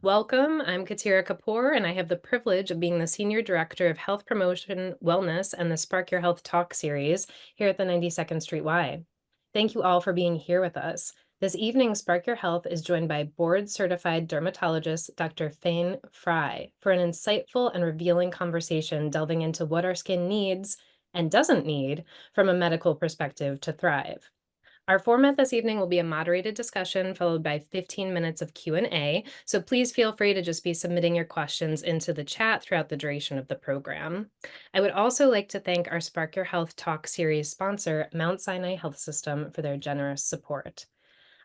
Welcome. I'm Katira Kapoor, and I have the privilege of being the Senior Director of Health Promotion, Wellness, and the Spark Your Health Talk series here at the 92nd Street Y. Thank you all for being here with us. This evening, Spark Your Health is joined by board-certified dermatologist Dr. Fayne Frey for an insightful and revealing conversation delving into what our skin needs and doesn't need from a medical perspective to thrive. Our format this evening will be a moderated discussion followed by 15 minutes of Q&A, so please feel free to just be submitting your questions into the chat throughout the duration of the program. I would also like to thank our Spark Your Health Talk series sponsor, Mount Sinai Health System, for their generous support.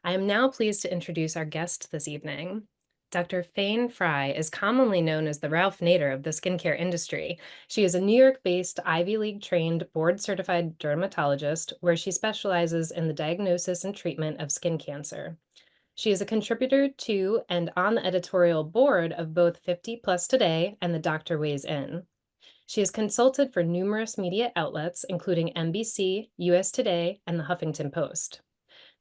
I am now pleased to introduce our guest this evening. Dr. Fayne Frey is commonly known as the Ralph Nader of the skincare industry. She is a New York-based Ivy League-trained board-certified dermatologist where she specializes in the diagnosis and treatment of skin cancer. She is a contributor to and on the editorial board of both 50 Plus Today and The Doctor Weighs In. She has consulted for numerous media outlets, including NBC, US Today, and the Huffington Post.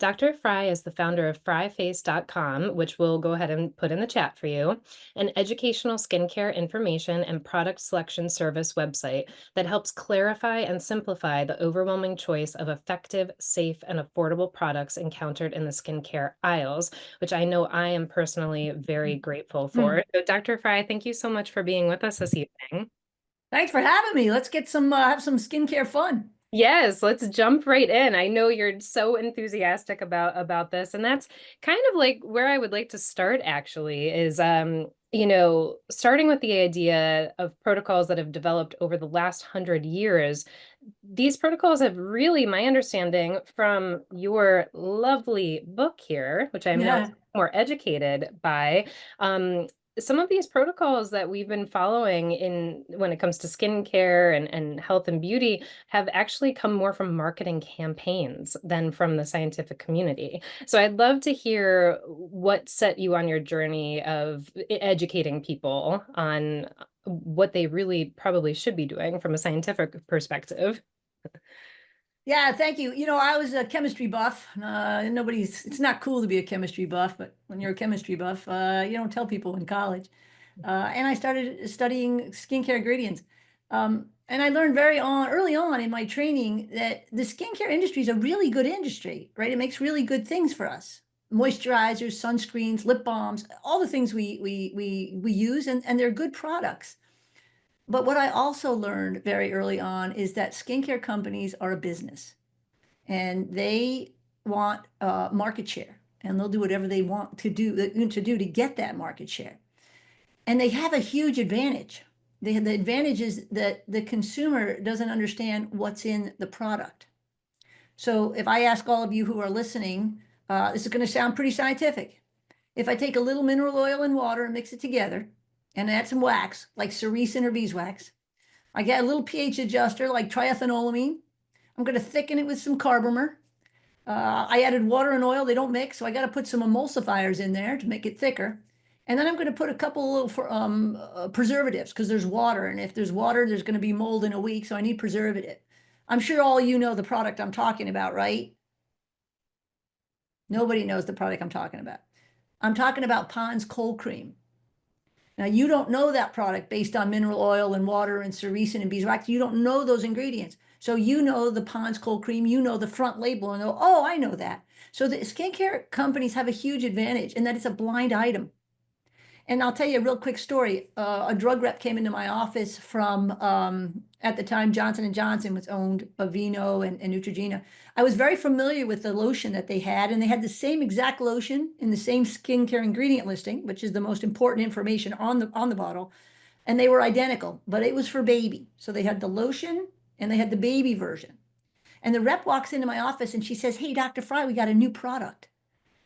Dr. Frey is the founder of FreyFace.com, which we'll go ahead and put in the chat for you, an educational skincare information and product selection service website that helps clarify and simplify the overwhelming choice of effective, safe, and affordable products encountered in the skincare aisles, which I know I am personally very grateful for. So, Dr. Frey, thank you so much for being with us this evening. Thanks for having me. Let's get some have some skincare fun. Yes, let's jump right in. I know you're so enthusiastic about this, and that's kind of like where I would like to start actually is starting with the idea of protocols that have developed over the last 100 years. These protocols have really, my understanding from your lovely book here, which I'm now Yeah. more educated by, um, some of these protocols that we've been following in when it comes to skincare and health and beauty have actually come more from marketing campaigns than from the scientific community. So I'd love to hear what set you on your journey of educating people on what they really probably should be doing from a scientific perspective. Yeah, thank you. I was a chemistry buff. It's not cool to be a chemistry buff, but when you're a chemistry buff, you don't tell people in college. And I started studying skincare ingredients. And I learned early on in my training that the skincare industry is a really good industry, right? It makes really good things for us. Moisturizers, sunscreens, lip balms, all the things we use, and they're good products. But what I also learned very early on is that skincare companies are a business and they want market share, and they'll do whatever they want to get that market share. And they have a huge advantage. The advantage is that the consumer doesn't understand what's in the product. So if I ask all of you who are listening, this is going to sound pretty scientific. If I take a little mineral oil and water and mix it together and add some wax, like sericin or beeswax, I get a little pH adjuster like triethanolamine. I'm going to thicken it with some carbomer. I added water and oil. They don't mix, so I got to put some emulsifiers in there to make it thicker. And then I'm going to put a couple of preservatives because there's water. And if there's water, there's going to be mold in a week. So I need preservative. I'm sure all you know the product I'm talking about, right? Nobody knows the product I'm talking about. I'm talking about Pond's cold cream. Now, you don't know that product based on mineral oil and water and sericin and beeswax. You don't know those ingredients. So you know the Pond's cold cream, you know the front label and go, oh, I know that. So the skincare companies have a huge advantage in that it's a blind item. And I'll tell you a real quick story. A drug rep came into my office from, at the time, Johnson & Johnson was owned Aveeno and Neutrogena. I was very familiar with the lotion that they had, and they had the same exact lotion in the same skincare ingredient listing, which is the most important information on the bottle. And they were identical, but it was for baby. So they had the lotion and they had the baby version. And the rep walks into my office and she says, hey, Dr. Frey, we got a new product.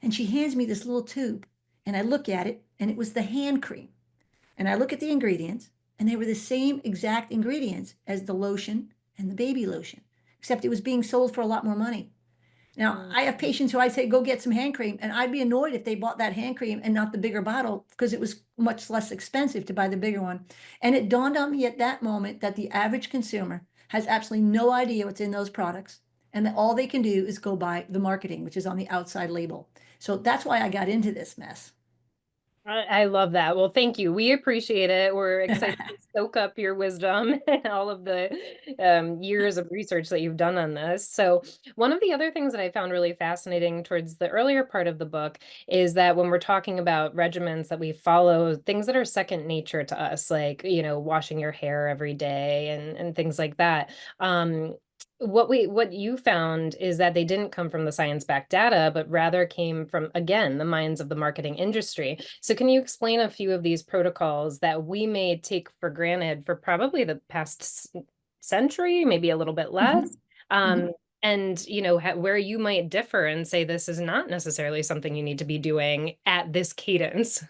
And she hands me this little tube. And I look at it, and it was the hand cream. And I look at the ingredients, and they were the same exact ingredients as the lotion and the baby lotion, except it was being sold for a lot more money. Now, I have patients who I say, go get some hand cream, and I'd be annoyed if they bought that hand cream and not the bigger bottle because it was much less expensive to buy the bigger one. And it dawned on me at that moment that the average consumer has absolutely no idea what's in those products, and that all they can do is go buy the marketing, which is on the outside label. So that's why I got into this mess. I love that. Well, thank you. We appreciate it. We're excited to soak up your wisdom and all of the years of research that you've done on this. So, one of the other things that I found really fascinating towards the earlier part of the book is that when we're talking about regimens that we follow, things that are second nature to us, like, washing your hair every day and things like that. What you found is that they didn't come from the science-backed data, but rather came from, again, the minds of the marketing industry. So can you explain a few of these protocols that we may take for granted for probably the past century, maybe a little bit less? Mhm. Um, Mhm. and where you might differ and say this is not necessarily something you need to be doing at this cadence.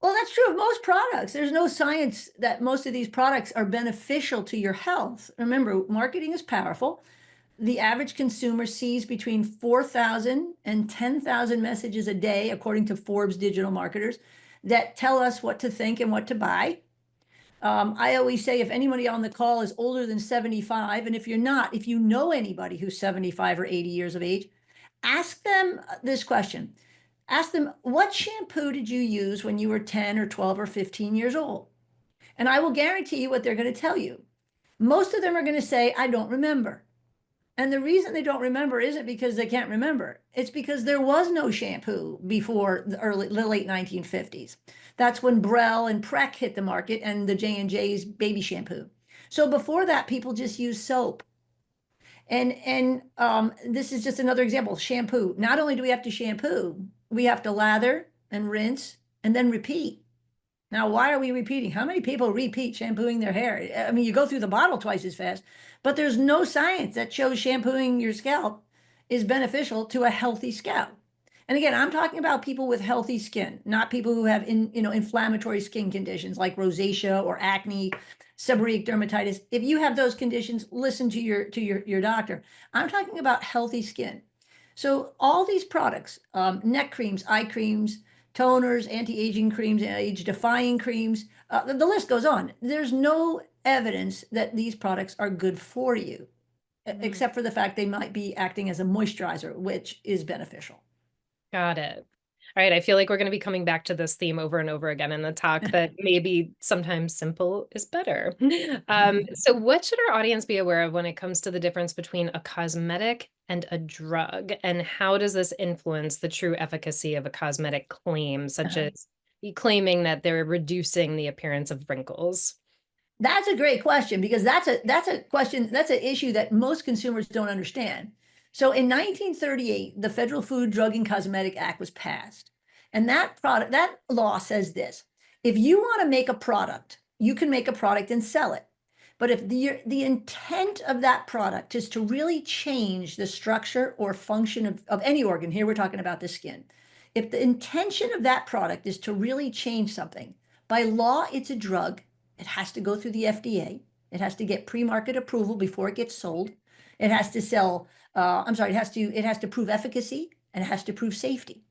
Well, that's true of most products. There's no science that most of these products are beneficial to your health. Remember, marketing is powerful. The average consumer sees between 4,000 and 10,000 messages a day, according to Forbes digital marketers, that tell us what to think and what to buy. I always say if anybody on the call is older than 75, and if you're not, if you know anybody who's 75 or 80 years of age, ask them this question. Ask them, what shampoo did you use when you were 10 or 12 or 15 years old? And I will guarantee you what they're going to tell you. Most of them are going to say, I don't remember. And the reason they don't remember isn't because they can't remember. It's because there was no shampoo before the late 1950s. That's when Brell and Prec hit the market and the J&J's baby shampoo. So before that, people just used soap. And this is just another example. Shampoo. Not only do we have to shampoo, we have to lather and rinse and then repeat. Now, why are we repeating? How many people repeat shampooing their hair? I mean, you go through the bottle twice as fast, but there's no science that shows shampooing your scalp is beneficial to a healthy scalp. And again, I'm talking about people with healthy skin, not people who have inflammatory skin conditions like rosacea or acne, seborrheic dermatitis. If you have those conditions, listen to your doctor. I'm talking about healthy skin. So all these products, neck creams, eye creams, toners, anti-aging creams, age-defying creams. The list goes on. There's no evidence that these products are good for you, Mhm. except for the fact they might be acting as a moisturizer, which is beneficial. Got it. All right. I feel like we're going to be coming back to this theme over and over again in the talk that maybe sometimes simple is better. So, what should our audience be aware of when it comes to the difference between a cosmetic and a drug? And how does this influence the true efficacy of a cosmetic claim, such as claiming that they're reducing the appearance of wrinkles? That's a great question because that's a question, that's an issue that most consumers don't understand. So in 1938, the Federal Food, Drug, and Cosmetic Act was passed. And that law says this: if you want to make a product, you can make a product and sell it. But if the intent of that product is to really change the structure or function of any organ, here we're talking about the skin. If the intention of that product is to really change something, by law, it's a drug. It has to go through the FDA. It has to get pre-market approval before it gets sold. It has to sell, I'm sorry, it has to prove efficacy and it has to prove safety.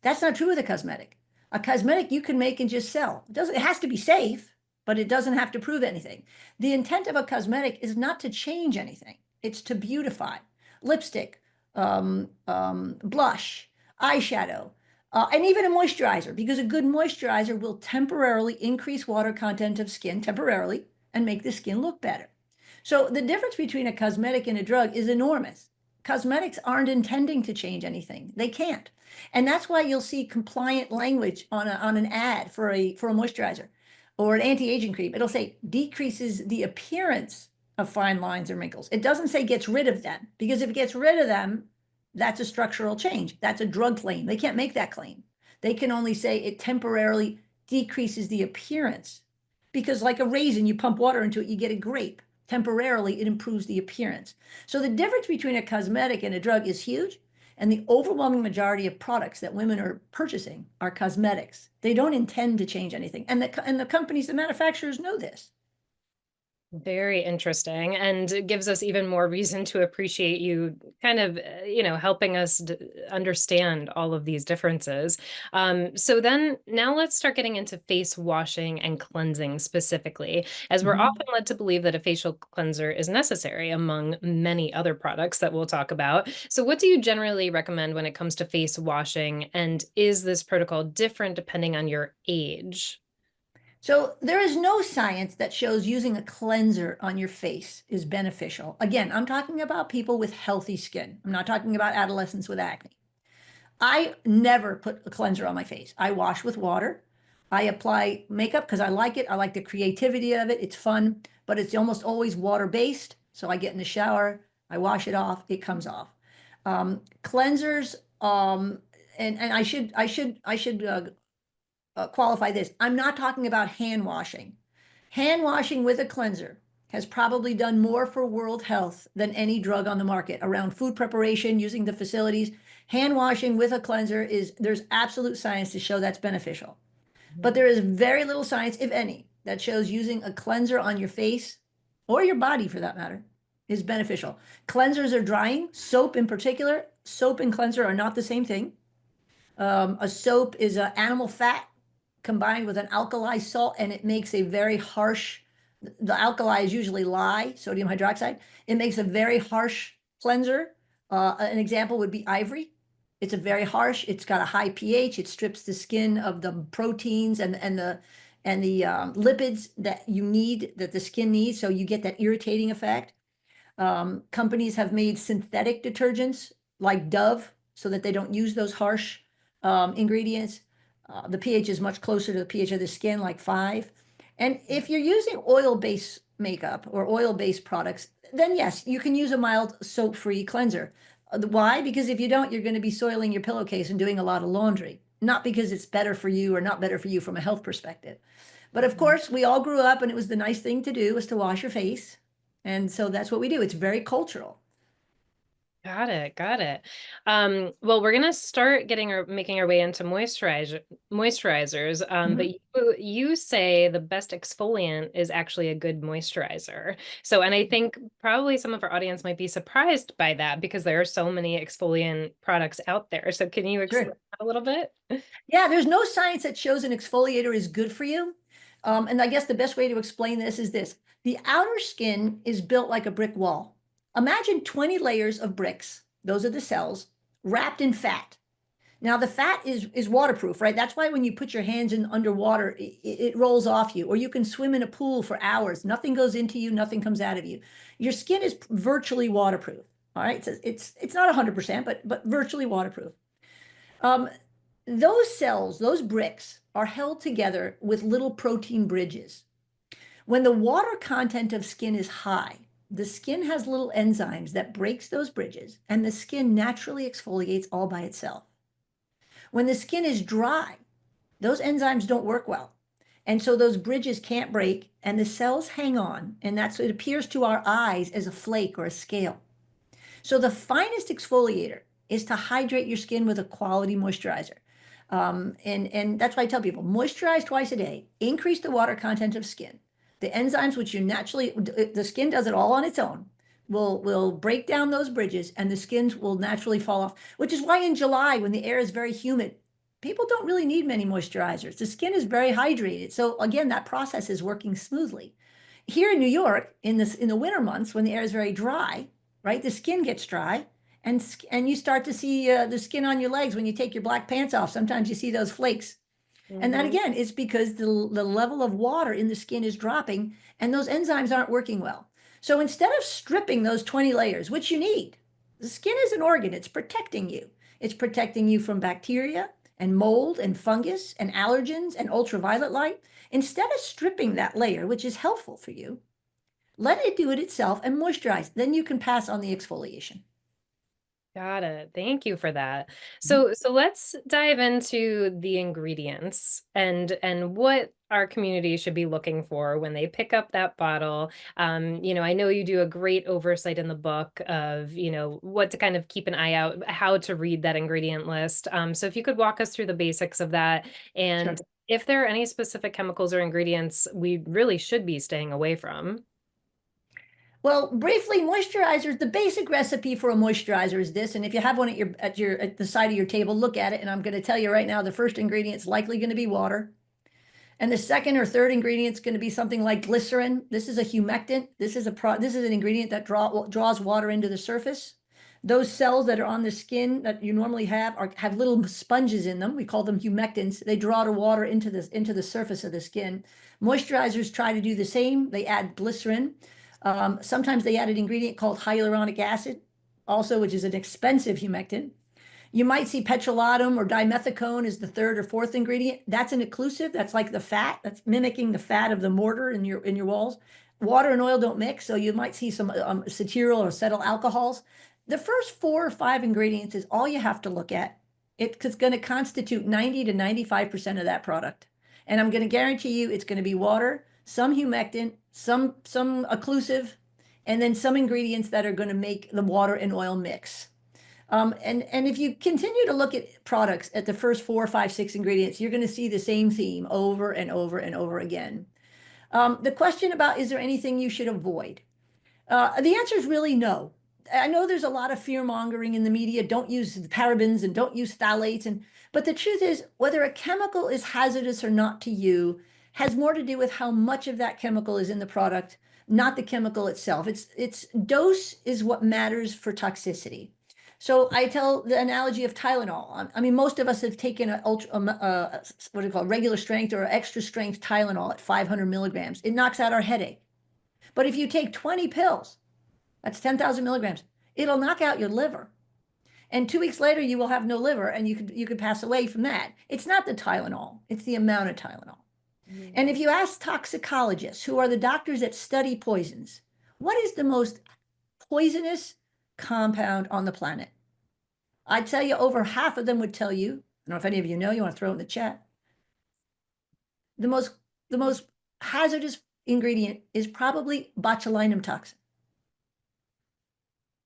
That's not true with a cosmetic. A cosmetic you can make and just sell. It has to be safe, but it doesn't have to prove anything. The intent of a cosmetic is not to change anything. It's to beautify. Lipstick, blush, eyeshadow, and even a moisturizer, because a good moisturizer will temporarily increase water content of skin temporarily and make the skin look better. So the difference between a cosmetic and a drug is enormous. Cosmetics aren't intending to change anything. They can't. And that's why you'll see compliant language on an ad for a moisturizer or an anti-aging cream. It'll say decreases the appearance of fine lines or wrinkles. It doesn't say gets rid of them, because if it gets rid of them, that's a structural change. That's a drug claim. They can't make that claim. They can only say it temporarily decreases the appearance, because like a raisin, you pump water into it, you get a grape. Temporarily, it improves the appearance. So the difference between a cosmetic and a drug is huge. And the overwhelming majority of products that women are purchasing are cosmetics. They don't intend to change anything. And the companies, the manufacturers know this. Very interesting, and it gives us even more reason to appreciate you kind of, helping us understand all of these differences. So then now let's start getting into face washing and cleansing specifically, as we're Mhm. often led to believe that a facial cleanser is necessary among many other products that we'll talk about. So what do you generally recommend when it comes to face washing, and is this protocol different depending on your age? So there is no science that shows using a cleanser on your face is beneficial. Again, I'm talking about people with healthy skin. I'm not talking about adolescents with acne. I never put a cleanser on my face. I wash with water. I apply makeup because I like it. I like the creativity of it. It's fun, but it's almost always water based. So I get in the shower, I wash it off, it comes off. Cleansers, and I should qualify this. I'm not talking about hand washing. Hand washing with a cleanser has probably done more for world health than any drug on the market around food preparation, using the facilities. Hand washing with a cleanser there's absolute science to show that's beneficial. But there is very little science, if any, that shows using a cleanser on your face or your body for that matter is beneficial. Cleansers are drying, soap in particular. Soap and cleanser are not the same thing. A soap is an animal fat combined with an alkali salt, and it makes a very harsh, the alkali is usually lye, sodium hydroxide. It makes a very harsh cleanser. An example would be ivory. It's a very harsh, it's got a high pH, it strips the skin of the proteins and the lipids that you need, that the skin needs, so you get that irritating effect. Companies have made synthetic detergents like Dove so that they don't use those harsh ingredients. The pH is much closer to the pH of the skin, like 5. And if you're using oil-based makeup or oil-based products, then yes, you can use a mild soap-free cleanser. Why? Because if you don't, you're going to be soiling your pillowcase and doing a lot of laundry. Not because it's better for you or not better for you from a health perspective. But of Mhm. course, we all grew up and it was the nice thing to do was to wash your face. And so that's what we do. It's very cultural. Got it, got it. Well, we're gonna start making our way into moisturizers. But Mhm. you say the best exfoliant is actually a good moisturizer. So, and I think probably some of our audience might be surprised by that because there are so many exfoliant products out there. So, can you explain Sure. that a little bit? Yeah, there's no science that shows an exfoliator is good for you. And I guess the best way to explain this is this. The outer skin is built like a brick wall. Imagine 20 layers of bricks, those are the cells, wrapped in fat. Now the fat is waterproof, right? That's why when you put your hands in underwater, it rolls off you, or you can swim in a pool for hours. Nothing goes into you, nothing comes out of you. Your skin is virtually waterproof. All right, it's not 100%, but virtually waterproof. Um, those cells, those bricks, are held together with little protein bridges. When the water content of skin is high, the skin has little enzymes that breaks those bridges, and the skin naturally exfoliates all by itself. When the skin is dry, those enzymes don't work well. And so those bridges can't break and the cells hang on. And that's what it appears to our eyes as a flake or a scale. So the finest exfoliator is to hydrate your skin with a quality moisturizer. And that's why I tell people moisturize twice a day, increase the water content of skin. The enzymes, which you naturally, the skin does it all on its own, will break down those bridges and the skins will naturally fall off, which is why in July, when the air is very humid, people don't really need many moisturizers. The skin is very hydrated. So again, that process is working smoothly. Here in New York, in the winter months, when the air is very dry, right, the skin gets dry, and you start to see the skin on your legs when you take your black pants off. Sometimes you see those flakes, and that Mhm. again is because the level of water in the skin is dropping, and those enzymes aren't working well. So instead of stripping those 20 layers, which you need, the skin is an organ. It's protecting you. It's protecting you from bacteria and mold and fungus and allergens and ultraviolet light. Instead of stripping that layer, which is helpful for you, let it do it itself and moisturize. Then you can pass on the exfoliation. Got it. Thank you for that. Mhm. So let's dive into the ingredients and what our community should be looking for when they pick up that bottle. I know you do a great oversight in the book of, what to kind of keep an eye out, how to read that ingredient list. So if you could walk us through the basics of that, and Sure. if there are any specific chemicals or ingredients we really should be staying away from. Well, briefly, moisturizers, the basic recipe for a moisturizer is this. And if you have one at the side of your table, look at it. And I'm going to tell you right now, the first ingredient is likely going to be water. And the second or third ingredient is going to be something like glycerin. This is a humectant. This is an ingredient that draws water into the surface. Those cells that are on the skin that you normally have little sponges in them. We call them humectants. They draw the water into the surface of the skin. Moisturizers try to do the same. They add glycerin. Sometimes they add an ingredient called hyaluronic acid, also, which is an expensive humectant. You might see petrolatum or dimethicone as the third or fourth ingredient. That's an occlusive. That's like the fat. That's mimicking the fat of the mortar in your walls. Water and oil don't mix, so you might see some cetyl or acetyl alcohols. The first 4 or 5 ingredients is all you have to look at. It's going to constitute 90 to 95% of that product. And I'm going to guarantee you it's going to be water, some humectant, some occlusive, and then some ingredients that are going to make the water and oil mix. And if you continue to look at products at the first 4, 5, 6 ingredients, you're going to see the same theme over and over and over again. The question about is there anything you should avoid? The answer is really no. I know there's a lot of fear mongering in the media. Don't use parabens and don't use phthalates. But the truth is, whether a chemical is hazardous or not to you has more to do with how much of that chemical is in the product, not the chemical itself. Its dose is what matters for toxicity. So I tell the analogy of Tylenol. I mean, most of us have taken what do you call regular strength or extra strength Tylenol at 500 milligrams. It knocks out our headache. But if you take 20 pills, that's 10,000 milligrams, it'll knock out your liver. And 2 weeks later, you will have no liver and you could pass away from that. It's not the Tylenol, it's the amount of Tylenol. Mm-hmm. And if you ask toxicologists, who are the doctors that study poisons, what is the most poisonous compound on the planet? I'd tell you over half of them would tell you, I don't know if any of you know, you want to throw it in the chat. The most hazardous ingredient is probably botulinum toxin.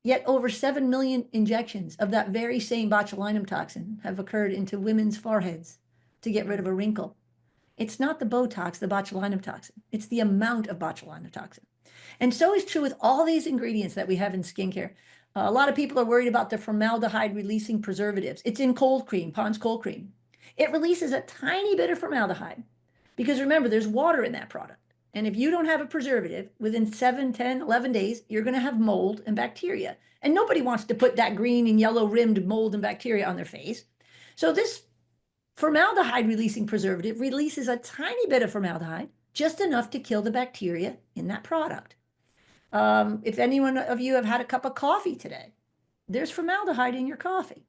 Yet over 7 million injections of that very same botulinum toxin have occurred into women's foreheads to get rid of a wrinkle. It's not the Botox, the botulinum toxin. It's the amount of botulinum toxin. And so is true with all these ingredients that we have in skincare. A lot of people are worried about the formaldehyde releasing preservatives. It's in cold cream, Pond's cold cream. It releases a tiny bit of formaldehyde because remember, there's water in that product. And if you don't have a preservative, within 7, 10, 11 days, you're going to have mold and bacteria. And nobody wants to put that green and yellow rimmed mold and bacteria on their face. So this formaldehyde releasing preservative releases a tiny bit of formaldehyde, just enough to kill the bacteria in that product. If anyone of you have had a cup of coffee today, there's formaldehyde in your coffee.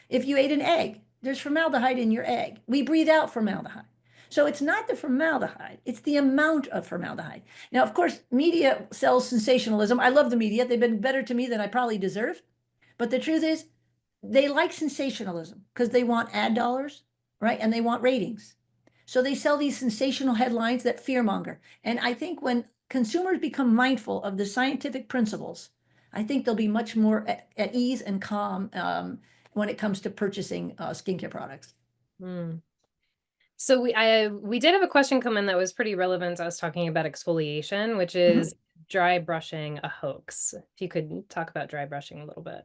If you ate an egg, there's formaldehyde in your egg. We breathe out formaldehyde. So it's not the formaldehyde, it's the amount of formaldehyde. Now, of course, media sells sensationalism. I love the media. They've been better to me than I probably deserve. But the truth is, they like sensationalism because they want ad dollars, right? And they want ratings. So they sell these sensational headlines that fearmonger. And I think when consumers become mindful of the scientific principles, I think they'll be much more at ease and calm when it comes to purchasing skincare products. Mm. So we did have a question come in that was pretty relevant to us talking about exfoliation, which is dry brushing a hoax. If you could talk about dry brushing a little bit.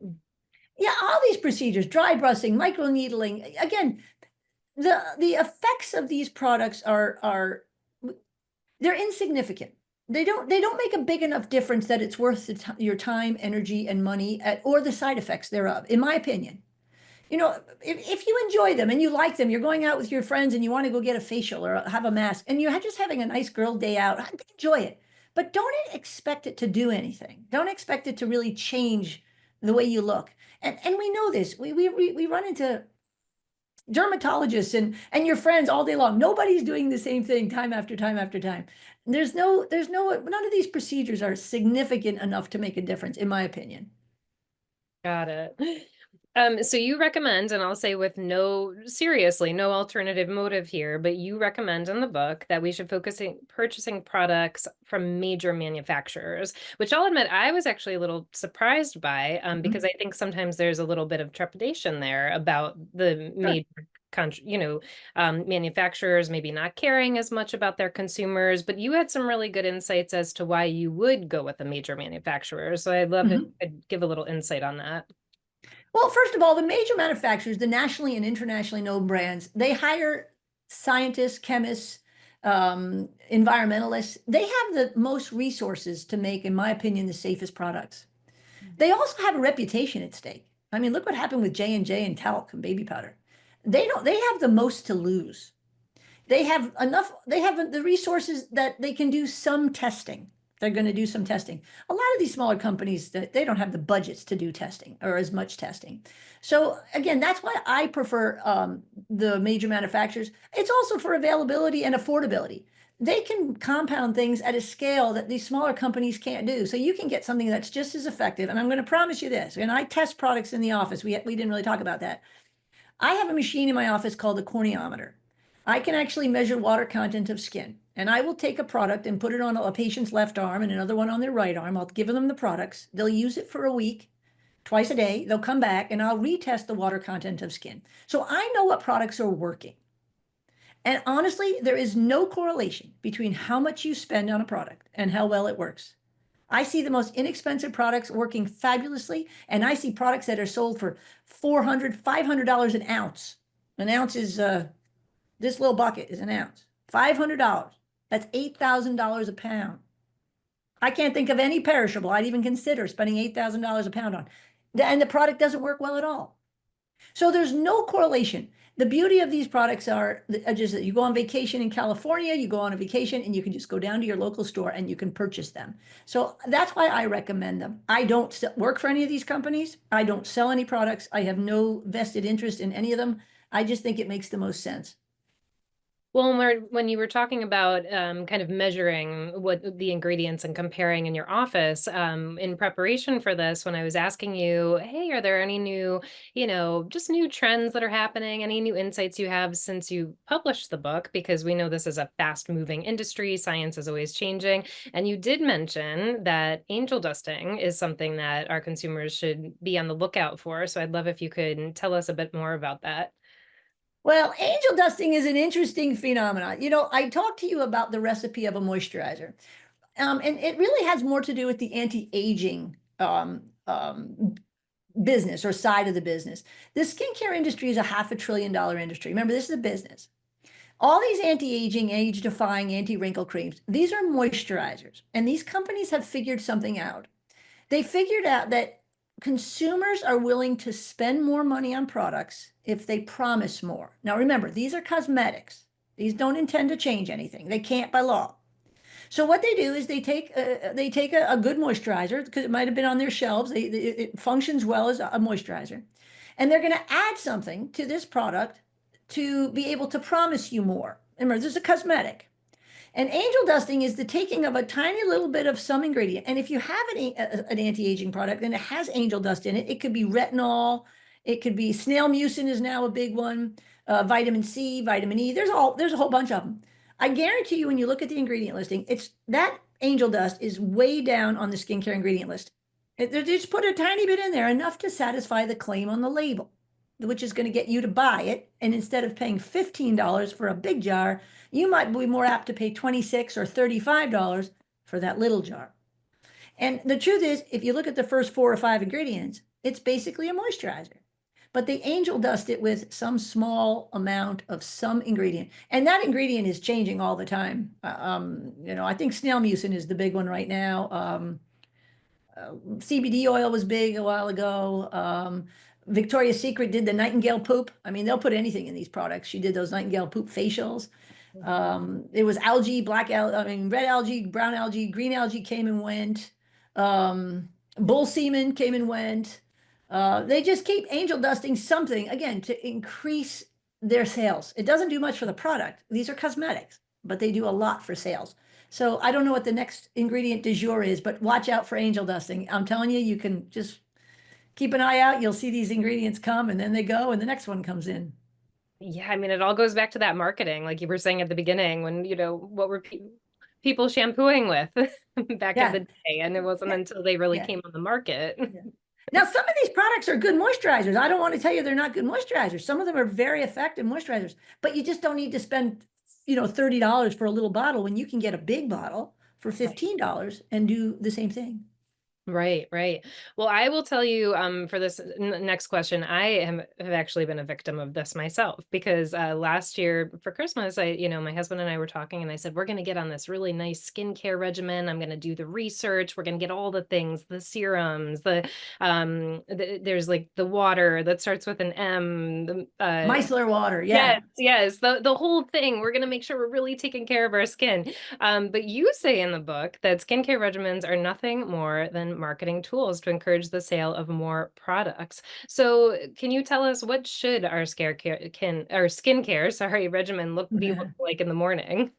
Yeah, all these procedures, dry brushing, microneedling, again, the effects of these products are they're insignificant. They don't make a big enough difference that it's worth your time, energy, and money or the side effects thereof, in my opinion. You know, if you enjoy them and you like them, you're going out with your friends and you want to go get a facial or have a mask and you're just having a nice girl day out, enjoy it. But don't expect it to do anything. Don't expect it to really change the way you look. And we know this. We run into dermatologists and your friends all day long. Nobody's doing the same thing time after time after time. There's no, none of these procedures are significant enough to make a difference, in my opinion. Got it. So you recommend, and I'll say with no, seriously, no alternative motive here, but you recommend in the book that we should focusing purchasing products from major manufacturers, which I'll admit I was actually a little surprised by, because Mhm. I think sometimes there's a little bit of trepidation there about the Sure. major manufacturers maybe not caring as much about their consumers, but you had some really good insights as to why you would go with a major manufacturer. So I'd love if Mhm. you could give a little insight on that. Well, first of all, the major manufacturers, the nationally and internationally known brands, they hire scientists, chemists, environmentalists. They have the most resources to make, in my opinion, the safest products. They also have a reputation at stake. I mean, look what happened with J&J and talc and baby powder. They have the most to lose. They have enough, they have the resources that they can do some testing. They're going to do some testing. A lot of these smaller companies, they don't have the budgets to do testing or as much testing. So again, that's why I prefer the major manufacturers. It's also for availability and affordability. They can compound things at a scale that these smaller companies can't do. So you can get something that's just as effective. And I'm going to promise you this, and I test products in the office. We didn't really talk about that. I have a machine in my office called a corneometer. I can actually measure water content of skin. And I will take a product and put it on a patient's left arm and another one on their right arm. I'll give them the products. They'll use it for a week, twice a day. They'll come back and I'll retest the water content of skin. So I know what products are working. And honestly, there is no correlation between how much you spend on a product and how well it works. I see the most inexpensive products working fabulously, and I see products that are sold for $400, $500 an ounce. An ounce is this little bucket is an ounce. $500. That's $8,000 a pound. I can't think of any perishable I'd even consider spending $8,000 a pound on. And the product doesn't work well at all. So there's no correlation. The beauty of these products are just that you go on vacation in California, you go on a vacation and you can just go down to your local store and you can purchase them. So that's why I recommend them. I don't work for any of these companies. I don't sell any products. I have no vested interest in any of them. I just think it makes the most sense. Well, when you were talking about kind of measuring what the ingredients and comparing in your office, in preparation for this, when I was asking you, hey, are there any new, just new trends that are happening, any new insights you have since you published the book? Because we know this is a fast moving industry, science is always changing. And you did mention that angel dusting is something that our consumers should be on the lookout for. So I'd love if you could tell us a bit more about that. Well, angel dusting is an interesting phenomenon. I talked to you about the recipe of a moisturizer, and it really has more to do with the anti-aging business or side of the business. The skincare industry is a $500 billion industry. Remember, this is a business. All these anti-aging, age-defying, anti-wrinkle creams, these are moisturizers, and these companies have figured something out. They figured out that consumers are willing to spend more money on products if they promise more. Now, remember, these are cosmetics. These don't intend to change anything. They can't by law. So what they do is they take a good moisturizer because it might have been on their shelves. It functions well as a moisturizer, and they're going to add something to this product to be able to promise you more. Remember, this is a cosmetic. And angel dusting is the taking of a tiny little bit of some ingredient. And if you have an anti-aging product and it has angel dust in it, it could be retinol, it could be snail mucin is now a big one, vitamin C, vitamin E. There's a whole bunch of them. I guarantee you, when you look at the ingredient listing, it's that angel dust is way down on the skincare ingredient list. They just put a tiny bit in there, enough to satisfy the claim on the label, which is going to get you to buy it. And instead of paying $15 for a big jar, you might be more apt to pay $26 or $35 for that little jar. And the truth is, if you look at the first 4 or 5 ingredients, it's basically a moisturizer. But they angel dust it with some small amount of some ingredient. And that ingredient is changing all the time. I think snail mucin is the big one right now. CBD oil was big a while ago. Victoria's Secret did the nightingale poop. I mean, they'll put anything in these products. She did those nightingale poop facials. It was algae, red algae, brown algae, green algae came and went. Bull semen came and went. They just keep angel dusting something again to increase their sales. It doesn't do much for the product. These are cosmetics, but they do a lot for sales. So I don't know what the next ingredient du jour is, but watch out for angel dusting. I'm telling you, you can just keep an eye out. You'll see these ingredients come and then they go and the next one comes in. Yeah, I mean, it all goes back to that marketing, like you were saying at the beginning, when, what were pe people shampooing with back in Yeah. the day? And it wasn't Yeah. until they really Yeah. came on the market. Yeah. Now, some of these products are good moisturizers. I don't want to tell you they're not good moisturizers. Some of them are very effective moisturizers, but you just don't need to spend, $30 for a little bottle when you can get a big bottle for Right. $15 and do the same thing. Right, right. Well, I will tell you, for this next question, have actually been a victim of this myself because last year for Christmas, my husband and I were talking, and I said, we're going to get on this really nice skincare regimen. I'm going to do the research. We're going to get all the things, the serums, there's like the water that starts with an M, Micellar water, yeah. yes, yes, the whole thing. We're gonna make sure we're really taking care of our skin. But you say in the book that skincare regimens are nothing more than marketing tools to encourage the sale of more products. So, can you tell us what should our skincare, sorry, regimen look like in the morning?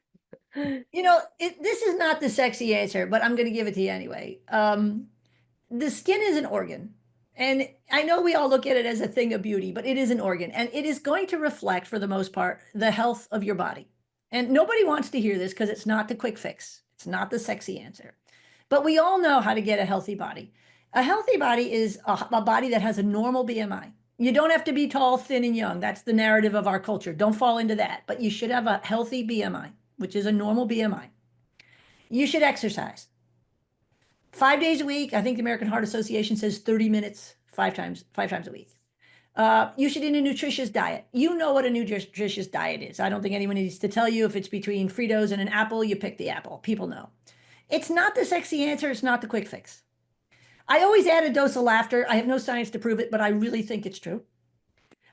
This is not the sexy answer, but I'm going to give it to you anyway. The skin is an organ. And I know we all look at it as a thing of beauty, but it is an organ and it is going to reflect, for the most part, the health of your body. And nobody wants to hear this because it's not the quick fix, it's not the sexy answer. But we all know how to get a healthy body. A healthy body is a body that has a normal BMI. You don't have to be tall, thin, and young. That's the narrative of our culture. Don't fall into that. But you should have a healthy BMI, which is a normal BMI. You should exercise 5 days a week. I think the American Heart Association says 30 minutes, five times a week. You should eat a nutritious diet. You know what a nutritious diet is. I don't think anyone needs to tell you. If it's between Fritos and an apple, you pick the apple. People know. It's not the sexy answer. It's not the quick fix. I always add a dose of laughter. I have no science to prove it, but I really think it's true.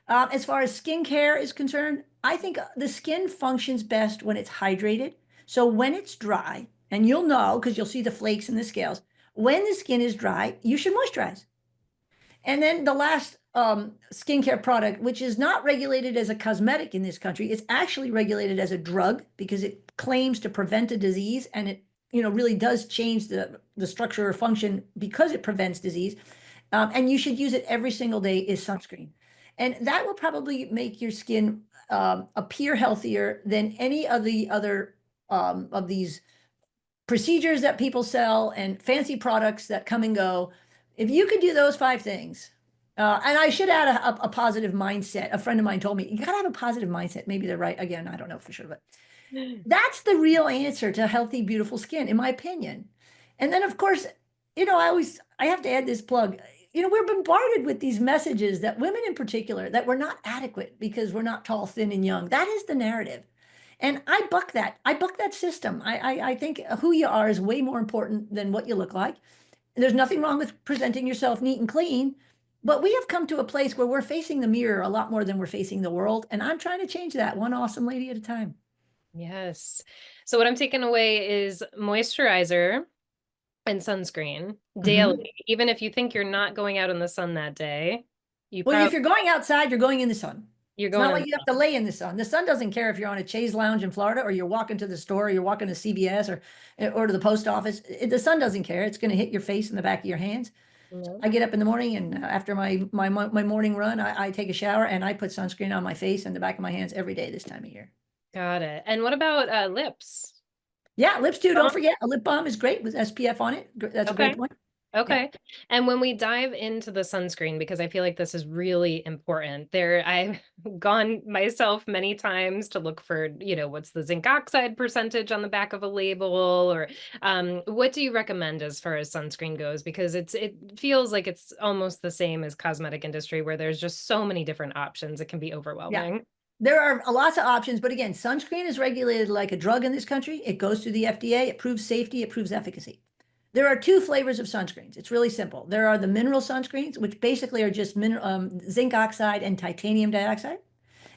As far as skincare is concerned, I think the skin functions best when it's hydrated. So when it's dry, and you'll know because you'll see the flakes in the scales, when the skin is dry, you should moisturize. And then the last skincare product, which is not regulated as a cosmetic in this country, it's actually regulated as a drug because it claims to prevent a disease, and it really does change the structure or function because it prevents disease. And you should use it every single day, is sunscreen. And that will probably make your skin appear healthier than any of the other of these procedures that people sell and fancy products that come and go. If you could do those 5 things, and I should add a positive mindset. A friend of mine told me, you got to have a positive mindset. Maybe they're right. Again, I don't know for sure, but that's the real answer to healthy, beautiful skin, in my opinion. And then, of course, I have to add this plug. We're bombarded with these messages that women in particular, that we're not adequate because we're not tall, thin, and young. That is the narrative. And I buck that. I buck that system. I think who you are is way more important than what you look like. There's nothing wrong with presenting yourself neat and clean, but we have come to a place where we're facing the mirror a lot more than we're facing the world. And I'm trying to change that one awesome lady at a time. Yes. So what I'm taking away is moisturizer and sunscreen Mhm. daily. Even if you think you're not going out in the sun that day, Well, if you're going outside, you're going in the sun. you're It's going not in like the you have to lay in the sun. The sun doesn't care if you're on a chaise lounge in Florida or you're walking to the store or you're walking to CVS or to the post office. The sun doesn't care. It's going to hit your face and the back of your hands. sun. I get up in the morning and after my morning run, I take a shower and I put sunscreen on my face and the back of my hands every day this time of year. Got it. And what about lips? Yeah, lips too. Don't Balm? forget a lip balm is great with SPF on it. That's a great Okay. point. Yeah. Okay. And when we dive into the sunscreen, because I feel like this is really important, I've gone myself many times to look for, what's the zinc oxide percentage on the back of a label, or what do you recommend as far as sunscreen goes? Because it feels like it's almost the same as cosmetic industry where there's just so many different options. It can be Yeah. overwhelming. There are lots of options, but again, sunscreen is regulated like a drug in this country. It goes through the FDA, it proves safety, it proves efficacy. There are two flavors of sunscreens. It's really simple. There are the mineral sunscreens, which basically are just zinc oxide and titanium dioxide.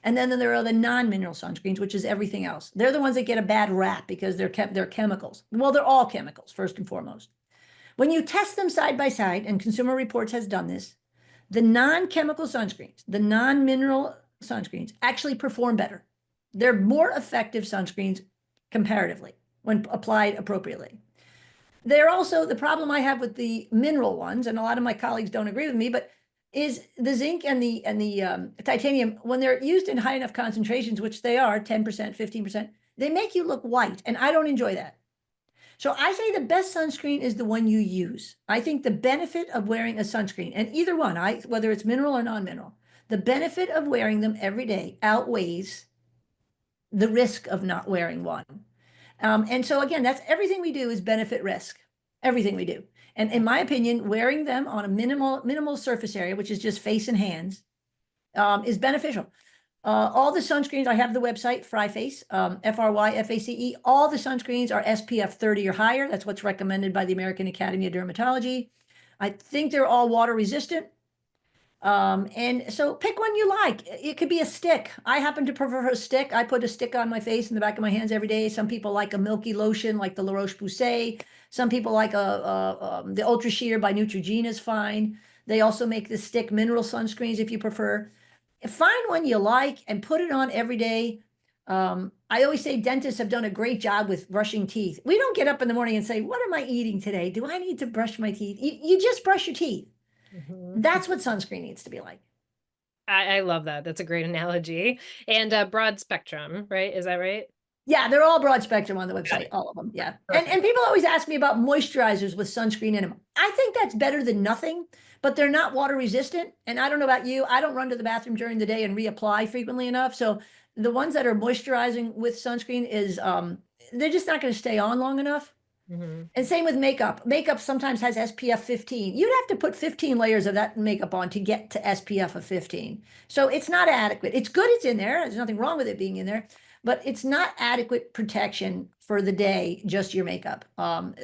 And then there are the non-mineral sunscreens, which is everything else. They're the ones that get a bad rap because they're chemicals. Well, they're all chemicals, first and foremost. When you test them side by side, and Consumer Reports has done this, the non-chemical sunscreens, the non-mineral sunscreens actually perform better. They're more effective sunscreens comparatively when applied appropriately. They're also the problem I have with the mineral ones, and a lot of my colleagues don't agree with me, but is the zinc and the titanium, when they're used in high enough concentrations, which they are 10%, 15%, they make you look white. And I don't enjoy that. So I say the best sunscreen is the one you use. I think the benefit of wearing a sunscreen, and either one, whether it's mineral or non-mineral, the benefit of wearing them every day outweighs the risk of not wearing one. And so again, that's everything we do is benefit risk. Everything we do. And in my opinion, wearing them on a minimal surface area, which is just face and hands, is beneficial. All the sunscreens, I have the website, Fryface, Fryface. All the sunscreens are SPF 30 or higher. That's what's recommended by the American Academy of Dermatology. I think they're all water resistant. And so pick one you like. It could be a stick. I happen to prefer a stick. I put a stick on my face and the back of my hands every day. Some people like a milky lotion like the La Roche-Posay. Some people like the Ultra Sheer by Neutrogena is fine. They also make the stick mineral sunscreens if you prefer. Find one you like and put it on every day. I always say dentists have done a great job with brushing teeth. We don't get up in the morning and say, what am I eating today? Do I need to brush my teeth? You just brush your teeth. Mhm. That's what sunscreen needs to be like. I love that. That's a great analogy. And broad spectrum, right? Is that right? Yeah, they're all broad spectrum on the Got website, it. all of them. Yeah. And Perfect. people always ask me about moisturizers with sunscreen in them. I think that's better than nothing, but they're not water resistant. And I don't know about you, I don't run to the bathroom during the day and reapply frequently enough. So the ones that are moisturizing with sunscreen is they're just not going to stay on long enough. Mhm. And same with makeup. Makeup sometimes has SPF 15. You'd have to put 15 layers of that makeup on to get to SPF of 15. So it's not adequate. It's good it's in there. There's nothing wrong with it being in there, but it's not adequate protection for the day, just your makeup.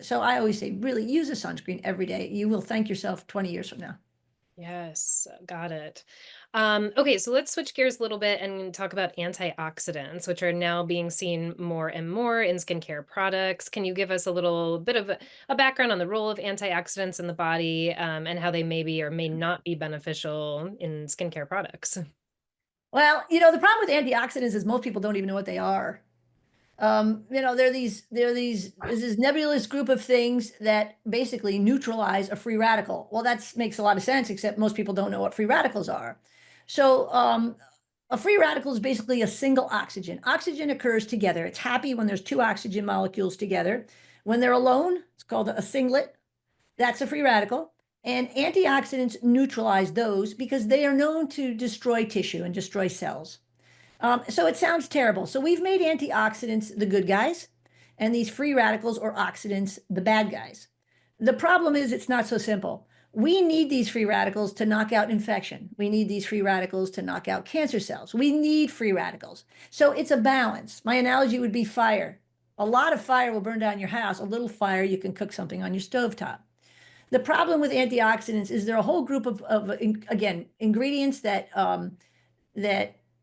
So I always say, really use a sunscreen every day. You will thank yourself 20 years from now. Yes, got it. Okay, so let's switch gears a little bit and talk about antioxidants, which are now being seen more and more in skincare products. Can you give us a little bit of a background on the role of antioxidants in the body, and how they may be or may not be beneficial in skincare products? Well, the problem with antioxidants is most people don't even know what they are. There's this nebulous group of things that basically neutralize a free radical. Well, that makes a lot of sense, except most people don't know what free radicals are. So, a free radical is basically a single oxygen. Oxygen occurs together. It's happy when there's two oxygen molecules together. When they're alone, it's called a singlet. That's a free radical. And antioxidants neutralize those because they are known to destroy tissue and destroy cells. So it sounds terrible. So we've made antioxidants the good guys, and these free radicals or oxidants the bad guys. The problem is it's not so simple. We need these free radicals to knock out infection. We need these free radicals to knock out cancer cells. We need free radicals. So it's a balance. My analogy would be fire. A lot of fire will burn down your house. A little fire, you can cook something on your stovetop. The problem with antioxidants is there are a whole group of again, ingredients that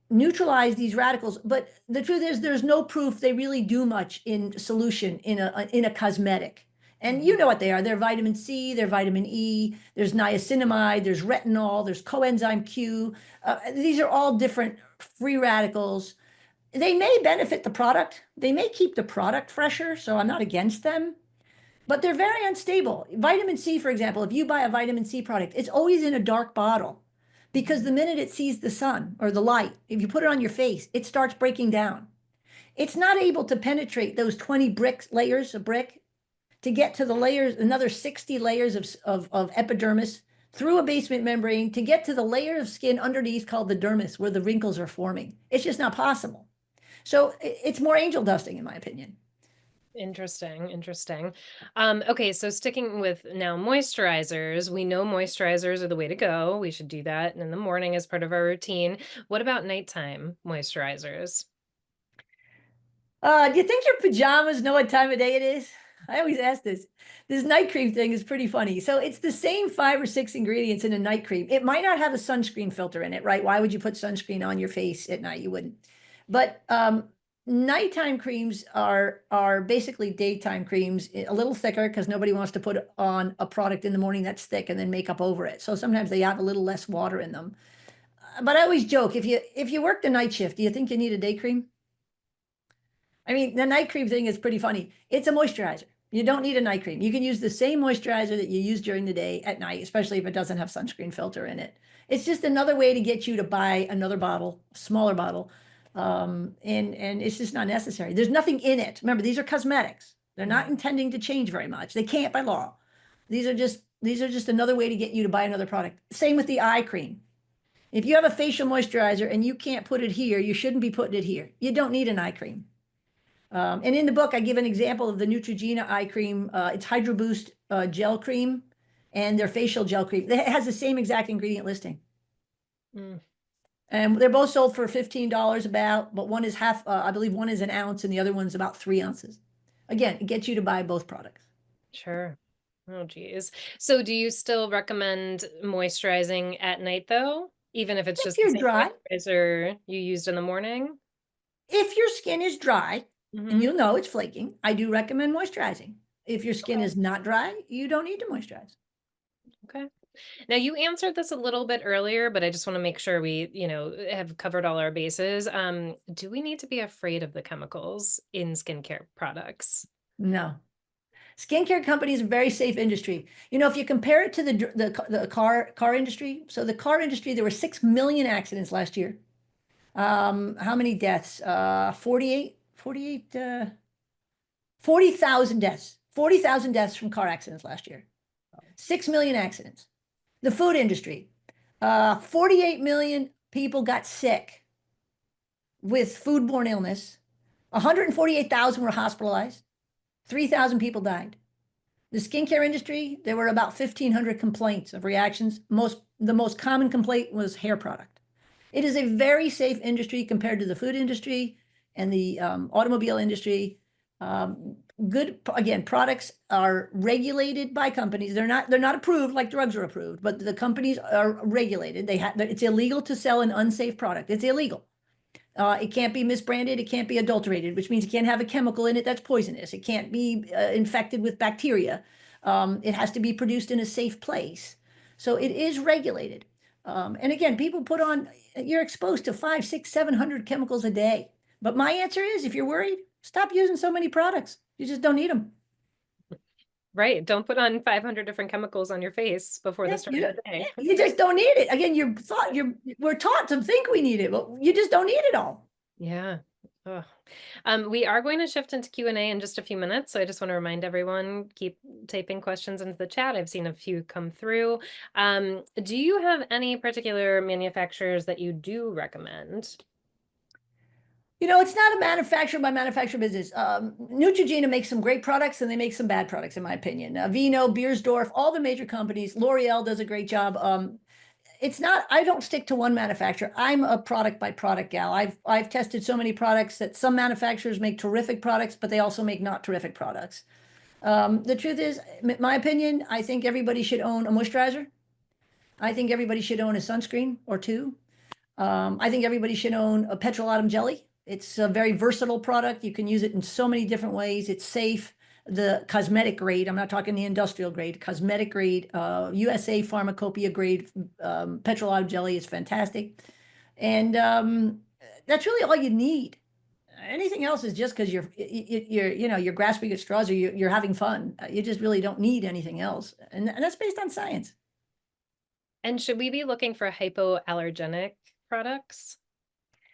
neutralize these radicals. But the truth is, there's no proof they really do much in solution in a cosmetic. And you Mhm. know what they are. They're vitamin C, they're vitamin E, there's niacinamide, there's retinol, there's coenzyme Q. These are all different free radicals. They may benefit the product. They may keep the product fresher, so I'm not against them, but they're very unstable. Vitamin C, for example, if you buy a vitamin C product, it's always in a dark bottle because the Mhm. minute it sees the sun or the light, if you put it on your face, it starts breaking down. It's not able to penetrate those 20 layers of brick to get to the layers, another 60 layers of epidermis through a basement membrane to get to the layer of skin underneath called the dermis where the wrinkles are forming. It's just not possible. So it's more angel dusting, in my opinion. Interesting, interesting. Okay, so sticking with now moisturizers, we know moisturizers are the way to go. We should do that in the morning as part of our routine. What about nighttime moisturizers? Do you think your pajamas know what time of day it is? I always ask this. This night cream thing is pretty funny. So it's the same 5 or 6 ingredients in a night cream. It might not have a sunscreen filter in it, right? Why would you put sunscreen on your face at night? You wouldn't. But nighttime creams are basically daytime creams, a little thicker because nobody wants to put on a product in the morning that's thick and then makeup over it. So sometimes they have a little less water in them. But I always joke, if you work the night shift, do you think you need a day cream? I mean, the night cream thing is pretty funny. It's a moisturizer. You don't need a night cream. You can use the same moisturizer that you use during the day at night, especially if it doesn't have sunscreen filter in it. It's just another way to get you to buy another bottle, smaller bottle. And it's just not necessary. There's nothing in it. Remember, these are cosmetics. They're not Right. intending to change very much. They can't by law. These are just another way to get you to buy another product. Same with the eye cream. If you have a facial moisturizer and you can't put it here, you shouldn't be putting it here. You don't need an eye cream. And in the book, I give an example of the Neutrogena eye cream. It's Hydro Boost gel cream and their facial gel cream. It has the same exact ingredient listing. Mm, And they're both sold for $15 about, but one is half, I believe one is an ounce and the other one's about 3 ounces. Again, it gets you to buy both products. sure. Oh, geez. So do you still recommend moisturizing at night though? Even if it's If just the you're same dry, moisturizer you used in the morning? if your skin is dry, and Mm-hmm. you'll know it's flaking, I do recommend moisturizing. If your skin Okay. is not dry, you don't need to moisturize. Okay. Now you answered this a little bit earlier, but I just want to make sure we, have covered all our bases. Do we need to be afraid of the chemicals in skincare products? No. Skincare company is a very safe industry. If you compare it to the car industry, so the car industry, there were 6 million accidents last year. How many deaths? 40,000 deaths. 40,000 deaths from car accidents last year. 6 million accidents. The food industry, 48 million people got sick with foodborne illness. 148,000 were hospitalized. 3,000 people died. The skincare industry, there were about 1,500 complaints of reactions. The most common complaint was hair product. It is a very safe industry compared to the food industry and the automobile industry. Good, again, products are regulated by companies. They're not approved like drugs are approved, but the companies are regulated. It's illegal to sell an unsafe product. It's illegal. It can't be misbranded. It can't be adulterated, which means it can't have a chemical in it that's poisonous. It can't be infected with bacteria. It has to be produced in a safe place. So it is regulated. And again, people you're exposed to 5, 6, 700 chemicals a day. But my answer is, if you're worried, stop using so many products. You just don't need them. Right. Don't put on 500 different chemicals on your face before the Yeah, start of the yeah, day. you just don't need it. Again, we're taught to think we need it, but you just don't need it all. Yeah. Ugh. We are going to shift into Q&A in just a few minutes, so I just want to remind everyone, keep typing questions into the chat. I've seen a few come through. Do you have any particular manufacturers that you do recommend? It's not a manufacturer by manufacturer business. Neutrogena makes some great products and they make some bad products, in my opinion. Vino, Beiersdorf, all the major companies. L'Oreal does a great job. I don't stick to one manufacturer. I'm a product by product gal. I've tested so many products that some manufacturers make terrific products, but they also make not terrific products. The truth is, my opinion, I think everybody should own a moisturizer. I think everybody should own a sunscreen or two. I think everybody should own a petrolatum jelly. It's a very versatile product. You can use it in so many different ways. It's safe. The cosmetic grade, I'm not talking the industrial grade, cosmetic grade, USA Pharmacopoeia grade petrolatum jelly is fantastic. And that's really all you need. Anything else is just because you're grasping at straws or you're having fun. You just really don't need anything else. And that's based on science. And should we be looking for hypoallergenic products?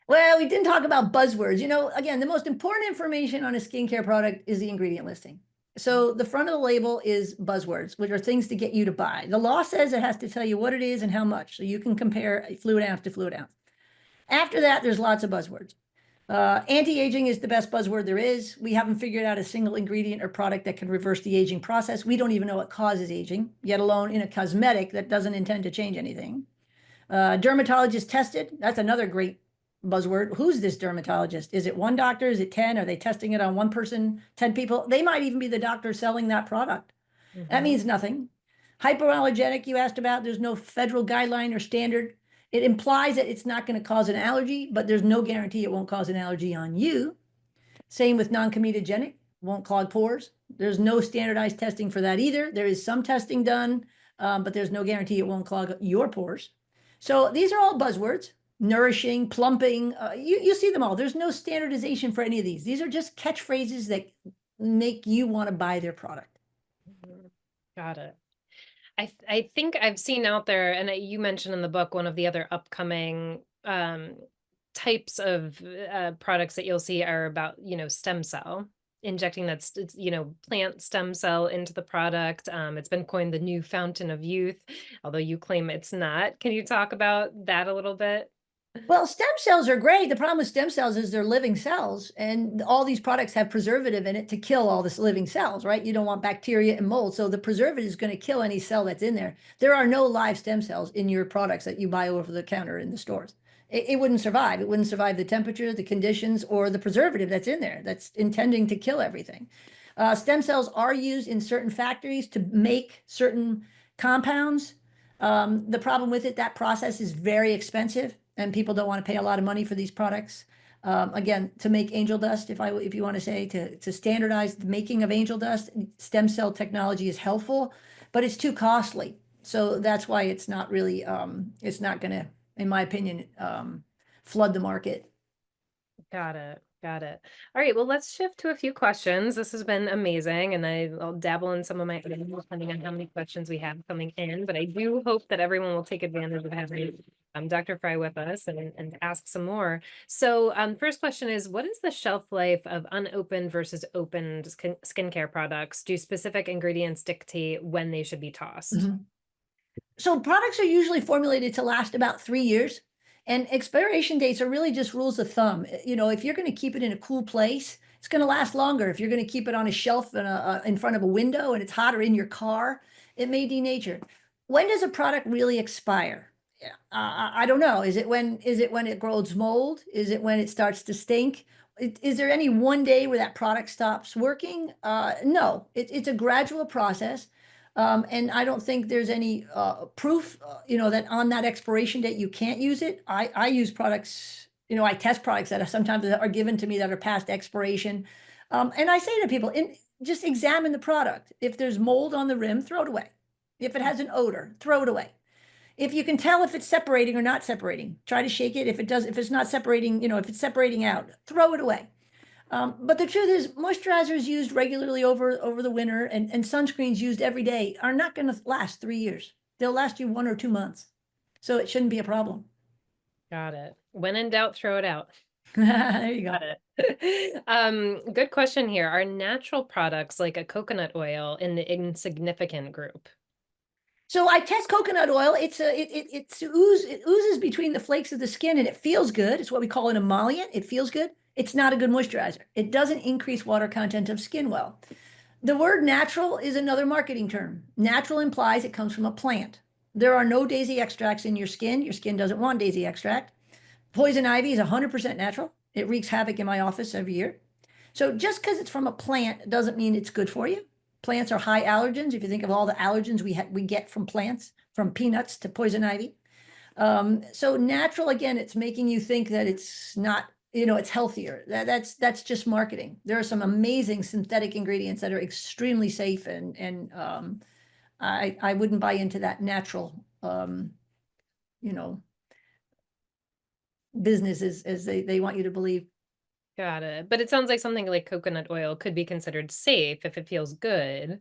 Well, we didn't talk about buzzwords. Again, the most important information on a skincare product is the ingredient listing. So the front of the label is buzzwords, which are things to get you to buy. The law says it has to tell you what it is and how much, so you can compare fluid ounce to fluid ounce. After that, there's lots of buzzwords. Anti-aging is the best buzzword there is. We haven't figured out a single ingredient or product that can reverse the aging process. We don't even know what causes aging, yet alone in a cosmetic that doesn't intend to change anything. Dermatologist tested. That's another great buzzword. Who's this dermatologist? Is it one doctor? Is it 10? Are they testing it on one person, 10 people? They might even be the doctor selling that product. That Mhm. means nothing. Hypoallergenic, you asked about, there's no federal guideline or standard. It implies that it's not going to cause an allergy, but there's no guarantee it won't cause an allergy on you. Same with non-comedogenic, won't clog pores. There's no standardized testing for that either. There is some testing done, but there's no guarantee it won't clog your pores. So these are all buzzwords: nourishing, plumping. You see them all. There's no standardization for any of these. These are just catchphrases that make you want to buy their product. Mhm. Got it. I think I've seen out there, and you mentioned in the book one of the other upcoming types of products that you'll see are about, stem cell injecting plant stem cell into the product. It's been coined the new fountain of youth, although you claim it's not. Can you talk about that a little bit? Well, stem cells are great. The problem with stem cells is they're living cells, and all these products have preservative in it to kill all this living cells, right? You don't want bacteria and mold, so the preservative is going to kill any cell that's in there. There are no live stem cells in your products that you buy over the counter in the stores. It wouldn't survive. It wouldn't survive the temperature, the conditions, or the preservative that's in there that's intending to kill everything. Stem cells are used in certain factories to make certain compounds. The problem with it, that process is very expensive and people don't want to pay a lot of money for these products. Again, to make angel dust, if you want to say to standardize the making of angel dust, stem cell technology is helpful, but it's too costly. So that's why it's not really, it's not going to, in my opinion, flood the market. Got it. Got it. All right. Well, let's shift to a few questions. This has been amazing, and I'll dabble in some of my own depending on how many questions we have coming in. But I do hope that everyone will take advantage of having Dr. Fry with us and ask some more. So, first question is, what is the shelf life of unopened versus opened skincare products? Do specific ingredients dictate when they should be tossed? Mhm. So products are usually formulated to last about 3 years, and expiration dates are really just rules of thumb. If you're going to keep it in a cool place, it's going to last longer. If you're going to keep it on a shelf in front of a window and it's hot, or in your car, it may denature. When does a product really expire? Yeah, I don't know. Is it when it grows mold? Is it when it starts to stink? Is there any one day where that product stops working? No, it's a gradual process. And I don't think there's any proof, that on that expiration date you can't use it. I use products, I test products that are sometimes are given to me that are past expiration. And I say to people, just examine the product. If there's mold on the rim, throw it away. If it has an odor, throw it away. If you can tell if it's separating or not separating, try to shake it. If it's not separating, if it's separating out, throw it away. But the truth is, moisturizers used regularly over the winter and sunscreens used every day are not going to last 3 years. They'll last you 1 or 2 months. So it shouldn't be a problem. Got it. When in doubt, throw it out. There you go. Got it. Good question here. Are natural products like a coconut oil in the insignificant group? So I test coconut oil. It oozes between the flakes of the skin and it feels good. It's what we call an emollient. It feels good. It's not a good moisturizer. It doesn't increase water content of skin well. The word natural is another marketing term. Natural implies it comes from a plant. There are no daisy extracts in your skin. Your skin doesn't want daisy extract. Poison ivy is 100% natural. It wreaks havoc in my office every year. So just because it's from a plant doesn't mean it's good for you. Plants are high allergens. If you think of all the allergens we get from plants, from peanuts to poison ivy. So natural, again, it's making you think that it's not, it's healthier. That's just marketing. There are some amazing synthetic ingredients that are extremely safe, and I wouldn't buy into that natural, you know, business as they want you to believe. Got it. But it sounds like something like coconut oil could be considered safe if it feels good.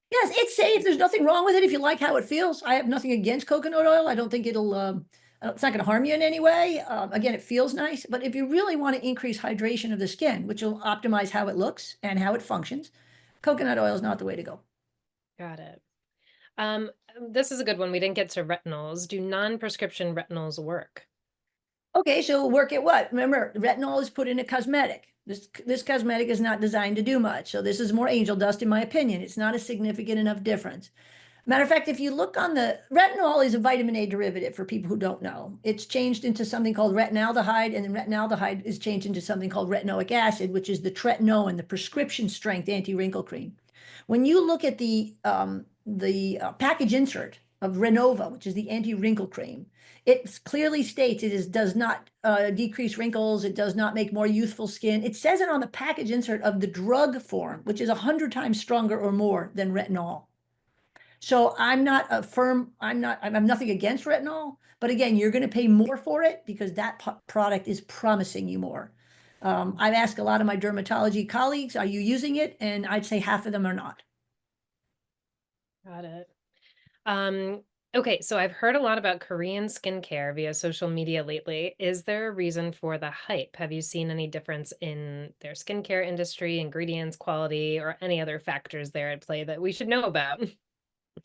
Yes, it's safe. There's nothing wrong with it if you like how it feels. I have nothing against coconut oil. I don't think it's not going to harm you in any way. Again, it feels nice, but if you really want to increase hydration of the skin, which will optimize how it looks and how it functions, coconut oil is not the way to go. Got it. Um, this is a good one. We didn't get to retinols. Do non-prescription retinols work? Okay, so work at what? Remember, retinol is put in a cosmetic. This cosmetic is not designed to do much. So this is more angel dust, in my opinion. It's not a significant enough difference. Matter of fact, if you look on the retinol is a vitamin A derivative for people who don't know. It's changed into something called retinaldehyde, and then retinaldehyde is changed into something called retinoic acid, which is the tretinoin, the prescription strength anti-wrinkle cream. When you look at the package insert of Renova, which is the anti-wrinkle cream, it clearly states does not decrease wrinkles. It does not make more youthful skin. It says it on the package insert of the drug form, which is 100 times stronger or more than retinol. So I'm nothing against retinol, but again, you're going to pay more for it because that product is promising you more. I've asked a lot of my dermatology colleagues, are you using it? And I'd say half of them are not. Got it. Um, okay, so I've heard a lot about Korean skincare via social media lately. Is there a reason for the hype? Have you seen any difference in their skincare industry, ingredients, quality, or any other factors there at play that we should know about?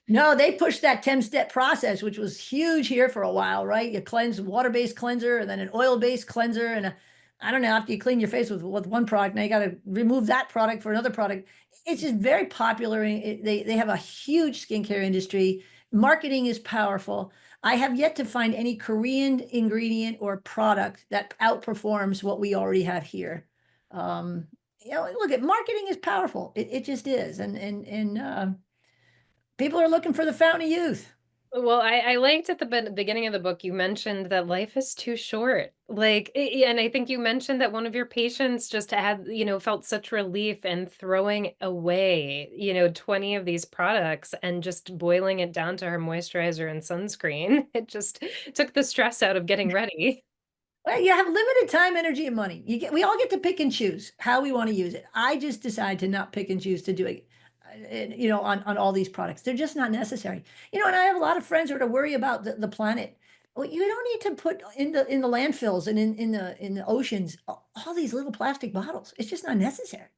No, they pushed that 10-step process, which was huge here for a while, right? You cleanse water-based cleanser and then an oil-based cleanser. And I don't know, after you clean your face with one product, now you got to remove that product for another product. It's just very popular. They have a huge skincare industry. Marketing is powerful. I have yet to find any Korean ingredient or product that outperforms what we already have here. Um, look at marketing is powerful. It just is. And people are looking for the fountain of youth. Well, I liked at the beginning of the book, you mentioned that life is too short. Like, and I think you mentioned that one of your patients just had, felt such relief in throwing away, 20 of these products and just boiling it down to her moisturizer and sunscreen. It just took the stress out of getting ready. Well, you have limited time, energy, and money. We all get to pick and choose how we want to use it. I just decide to not pick and choose to do it, on all these products. They're just not necessary. And I have a lot of friends who are worry about the planet. Well, you don't need to put in the landfills and in the oceans all these little plastic bottles. It's just not necessary.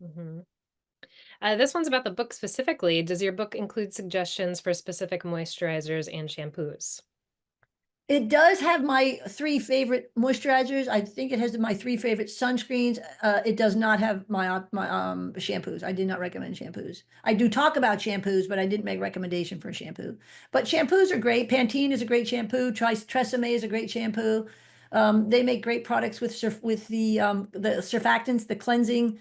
Mhm. This one's about the book specifically. Does your book include suggestions for specific moisturizers and shampoos? It does have my 3 favorite moisturizers. I think it has my 3 favorite sunscreens. It does not have my shampoos. I did not recommend shampoos. I do talk about shampoos, but I didn't make recommendation for a shampoo. But shampoos are great. Pantene is a great shampoo. Tresemme is a great shampoo. They make great products with the surfactants, the cleansing,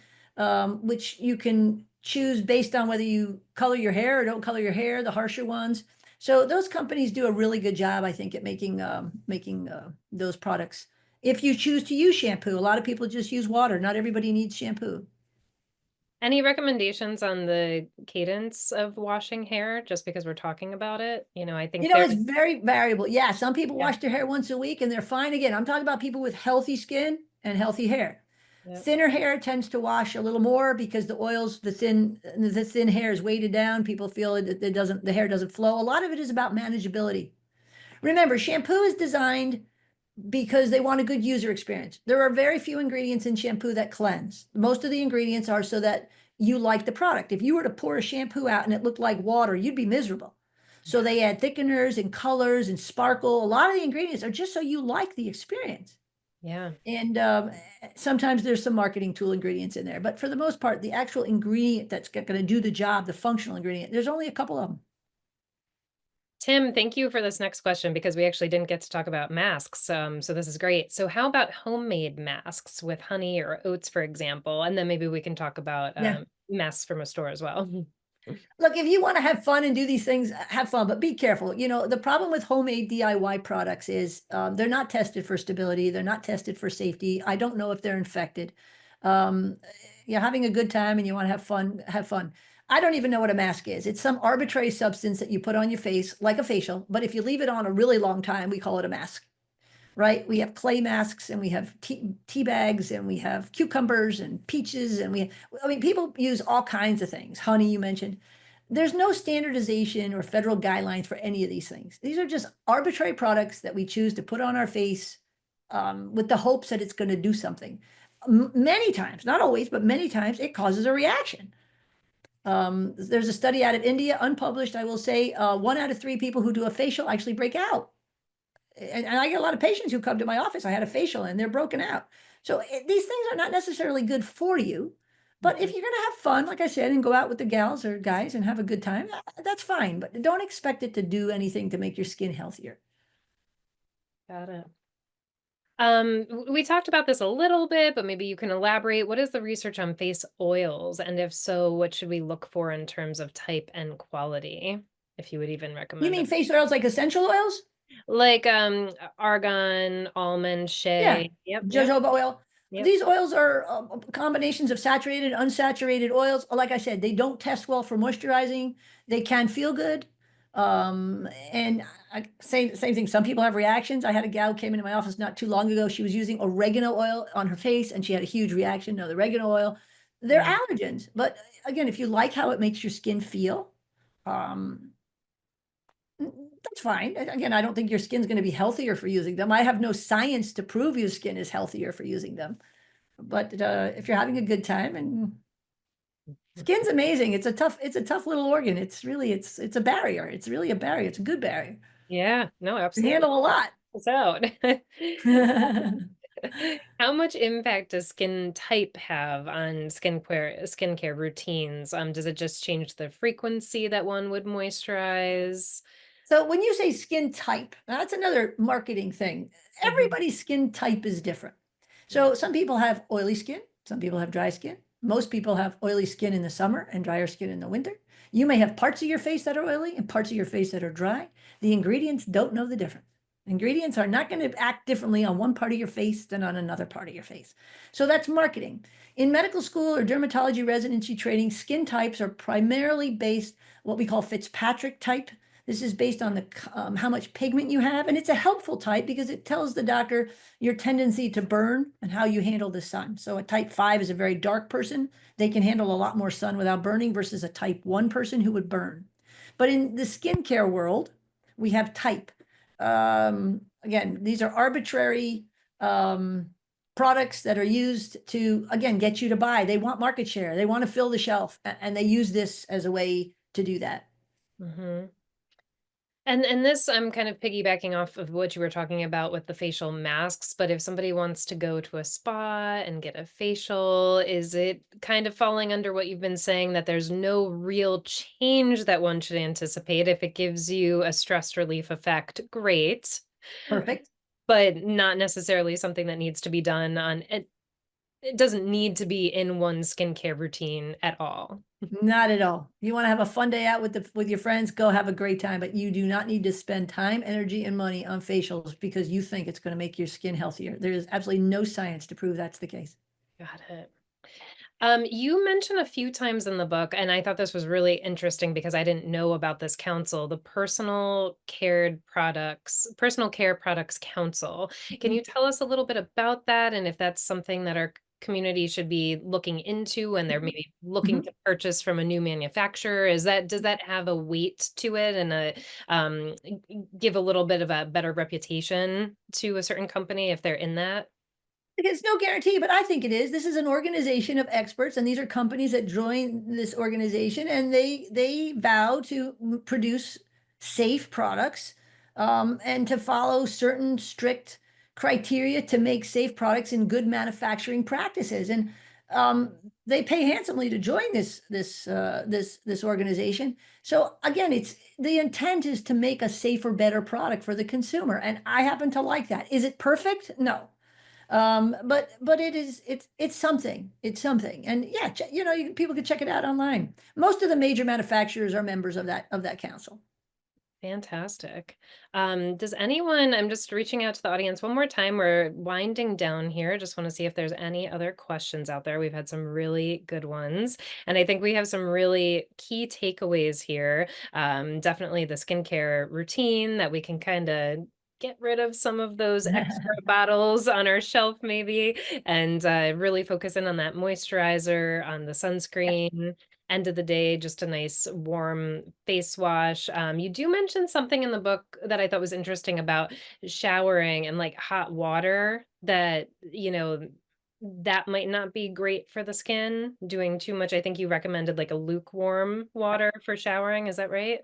which you can choose based on whether you color your hair or don't color your hair, the harsher ones. So those companies do a really good job, I think, at making those products. If you choose to use shampoo, a lot of people just use water. Not everybody needs shampoo. Any recommendations on the cadence of washing hair just because we're talking about it? I think It's very variable. Yeah, some people yeah, wash their hair once a week and they're fine. Again, I'm talking about people with healthy skin and healthy hair. yep. Thinner hair tends to wash a little more because the oils, the thin hair is weighted down. People feel the hair doesn't flow. A lot of it is about manageability. Remember, shampoo is designed because they want a good user experience. There are very few ingredients in shampoo that cleanse. Most of the ingredients are so that you like the product. If you were to pour a shampoo out and it looked like water, you'd be miserable. So Yeah. they add thickeners and colors and sparkle. A lot of the ingredients are just so you like the experience. Yeah. And sometimes there's some marketing tool ingredients in there, but for the most part, the actual ingredient that's going to do the job, the functional ingredient, there's only a couple of them. Tim, thank you for this next question because we actually didn't get to talk about masks. So this is great. So how about homemade masks with honey or oats, for example? And then maybe we can talk about Yeah. masks from a store as well. Look, if you want to have fun and do these things, have fun, but be careful. The problem with homemade DIY products is they're not tested for stability. They're not tested for safety. I don't know if they're infected. Um, you're having a good time and you want to have fun, have fun. I don't even know what a mask is. It's some arbitrary substance that you put on your face like a facial, but if you leave it on a really long time, we call it a mask, right? We have clay masks and we have tea bags and we have cucumbers and peaches I mean, people use all kinds of things. Honey, you mentioned. There's no standardization or federal guidelines for any of these things. These are just arbitrary products that we choose to put on our face with the hopes that it's going to do something. Many times, not always, but many times, it causes a reaction. There's a study out of India, unpublished, I will say, 1 out of 3 people who do a facial actually break out. And I get a lot of patients who come to my office. I had a facial and they're broken out. So these things are not necessarily good for you. But if Mhm. you're going to have fun, like I said, and go out with the gals or guys and have a good time, that's fine. But don't expect it to do anything to make your skin healthier. Got it. We talked about this a little bit, but maybe you can elaborate. What is the research on face oils? And if so, what should we look for in terms of type and quality? If you would even You recommend mean them. face oils like essential oils? Like argan, almond, Yeah, shea. Yep, yep, jojoba oil. yep. These oils are combinations of saturated and unsaturated oils. Like I said, they don't test well for moisturizing. They can feel good. And same thing. Some people have reactions. I had a gal who came into my office not too long ago. She was using oregano oil on her face and she had a huge reaction. No, the oregano oil, they're Mm. allergens. But again, if you like how it makes your skin feel, um, that's fine. Again, I don't think your skin's going to be healthier for using them. I have no science to prove your skin is healthier for using them. But if you're having a good time, and skin's amazing. It's a tough little organ. It's really, it's a barrier. It's really a barrier. It's a good barrier. Yeah, no, Can absolutely. handle a lot. It's out. How much impact does skin type have on skincare routines? Does it just change the frequency that one would moisturize? So when you say skin type, that's another marketing thing. Mhm. Everybody's skin type is different. Yeah. So some people have oily skin, some people have dry skin. Most people have oily skin in the summer and drier skin in the winter. You may have parts of your face that are oily and parts of your face that are dry. The ingredients don't know the difference. Ingredients are not going to act differently on one part of your face than on another part of your face. So that's marketing. In medical school or dermatology residency training, skin types are primarily based what we call Fitzpatrick type. This is based on the how much pigment you have, and it's a helpful type because it tells the doctor your tendency to burn and how you handle the sun. So a type 5 is a very dark person. They can handle a lot more sun without burning versus a type 1 person who would burn. But in the skincare world, we have type. Again, these are arbitrary products that are used to, again, get you to buy. They want market share. They want to fill the shelf, and they use this as a way to do that. Mhm. And this, I'm kind of piggybacking off of what you were talking about with the facial masks, but if somebody wants to go to a spa and get a facial, is it kind of falling under what you've been saying that there's no real change that one should anticipate? If it gives you a stress relief effect, great, Perfect. but not necessarily something that needs to be done on it. It doesn't need to be in one skincare routine at all. Not at all. You want to have a fun day out with with your friends, go have a great time, but you do not need to spend time, energy, and money on facials because you think it's going to make your skin healthier. There is absolutely no science to prove that's the case. Got it. You mentioned a few times in the book, and I thought this was really interesting because I didn't know about this council, the Personal Care Products Council. Can you Mhm. tell us a little bit about that and if that's something that our community should be looking into when they're Mhm. maybe looking Mhm. to purchase from a new manufacturer? Does that have a weight to it and give a little bit of a better reputation to a certain company if they're in that? It's no guarantee, but I think it is. This is an organization of experts, and these are companies that join this organization, and they vow to produce safe products, and to follow certain strict criteria to make safe products in good manufacturing practices. And they pay handsomely to join this organization. So again, it's the intent is to make a safer, better product for the consumer, and I happen to like that. Is it perfect? No. But it's something. It's something. And yeah, people can check it out online. Most of the major manufacturers are members of that council. Fantastic. Does anyone, I'm just reaching out to the audience one more time. We're winding down here. Just want to see if there's any other questions out there. We've had some really good ones. And I think we have some really key takeaways here. Definitely the skincare routine that we can kind of get rid of some of those extra bottles on our shelf, maybe, and really focus in on that moisturizer, on the sunscreen. End of the day, just a nice warm face wash. You do mention something in the book that I thought was interesting about showering and like hot water that, that might not be great for the skin. Doing too much. I think you recommended like a lukewarm water for showering. Is that right?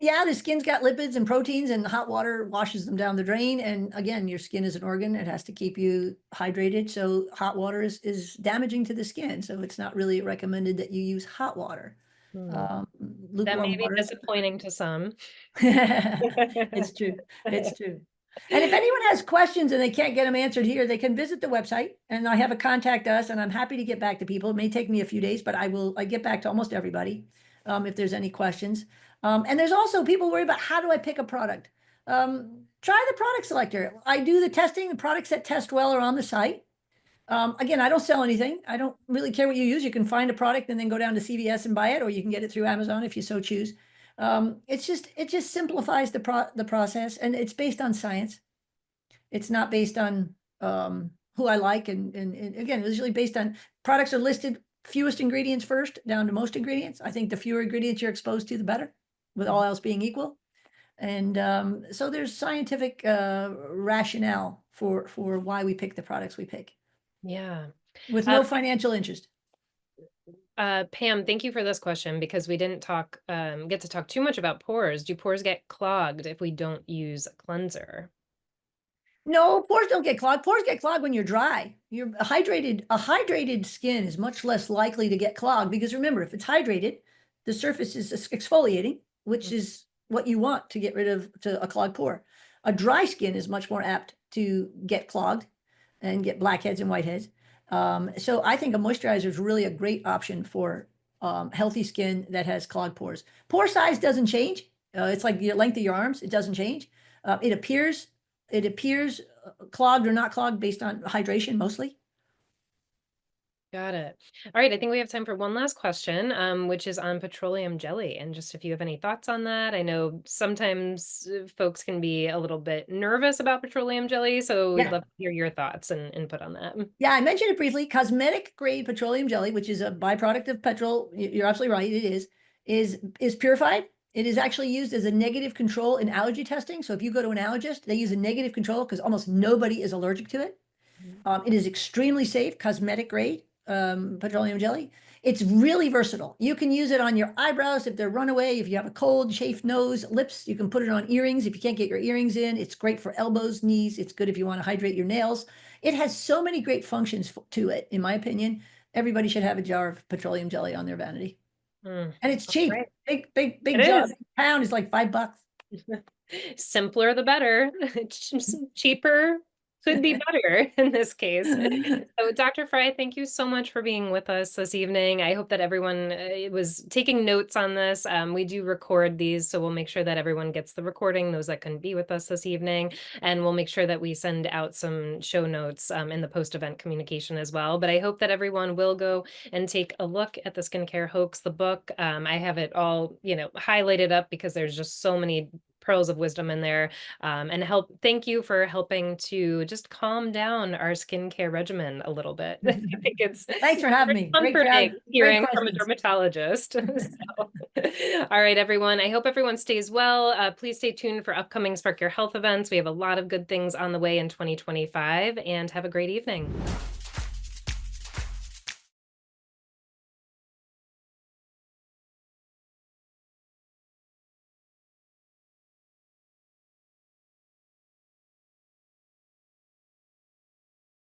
Yeah, the skin's got lipids and proteins, and hot water washes them down the drain. And again, your skin is an organ; it has to keep you hydrated. So hot water is damaging to the skin. So it's not really recommended that you use hot water. Hmm. Um, That may Lukewarm be water is disappointing to some. It's true. It's true. And if anyone has questions and they can't get them answered here, they can visit the website and I have a contact us and I'm happy to get back to people. It may take me a few days, but I get back to almost everybody if there's any questions. And there's also people worry about how do I pick a product? Try the product selector. I do the testing. The products that test well are on the site. Again, I don't sell anything. I don't really care what you use. You can find a product and then go down to CVS and buy it, or you can get it through Amazon if you so choose. It just simplifies the process, and it's based on science. It's not based on who I like, and again, it's usually based on products are listed fewest ingredients first down to most ingredients. I think the fewer ingredients you're exposed to, the better, with all else being equal. And so there's scientific rationale for why we pick the products we pick, Yeah. with Um, no financial interest. Pam, thank you for this question because we didn't get to talk too much about pores. Do pores get clogged if we don't use a cleanser? No, pores don't get clogged. Pores get clogged when you're dry. You're hydrated. A hydrated skin is much less likely to get clogged because remember, if it's hydrated, the surface is exfoliating, which is what you want to get rid of a clogged pore. A dry skin is much more apt to get clogged and get blackheads and whiteheads. So I think a moisturizer is really a great option for healthy skin that has clogged pores. Pore size doesn't change. It's like the length of your arms. It doesn't change. It appears clogged or not clogged based on hydration mostly. Got it. All right, I think we have time for one last question, which is on petroleum jelly, and just if you have any thoughts on that. I know sometimes folks can be a little bit nervous about petroleum jelly, so we'd Yeah. love to hear your thoughts and input on that. Yeah, I mentioned it briefly. Cosmetic grade petroleum jelly, which is a byproduct of petrol, you're absolutely right, it is purified. It is actually used as a negative control in allergy testing. So if you go to an allergist, they use a negative control because almost nobody is allergic to it. It is extremely safe, cosmetic grade petroleum jelly. It's really versatile. You can use it on your eyebrows if they're runaway, if you have a cold, chafed nose, lips. You can put it on earrings if you can't get your earrings in. It's great for elbows, knees. It's good if you want to hydrate your nails. It has so many great functions to it, in my opinion. Everybody should have a jar of petroleum jelly on their vanity. Mm, And it's all cheap. right. It Big jar. is. Big pound is like $5. Simpler the better. It's just cheaper could be better in this case. So, Dr. Fry, thank you so much for being with us this evening. I hope that everyone was taking notes on this. We do record these, so we'll make sure that everyone gets the recording, those that couldn't be with us this evening, and we'll make sure that we send out some show notes in the post-event communication as well. But I hope that everyone will go and take a look at the Skincare Hoax, the book. I have it all, highlighted up because there's just so many pearls of wisdom in there, and thank you for helping to just calm down our skincare regimen a little bit. I think it's Thanks for having very me. Great comforting crowd. Great hearing from a questions. dermatologist. So, all right, everyone. I hope everyone stays well. Please stay tuned for upcoming Spark Your Health events. We have a lot of good things on the way in 2025, and have a great evening.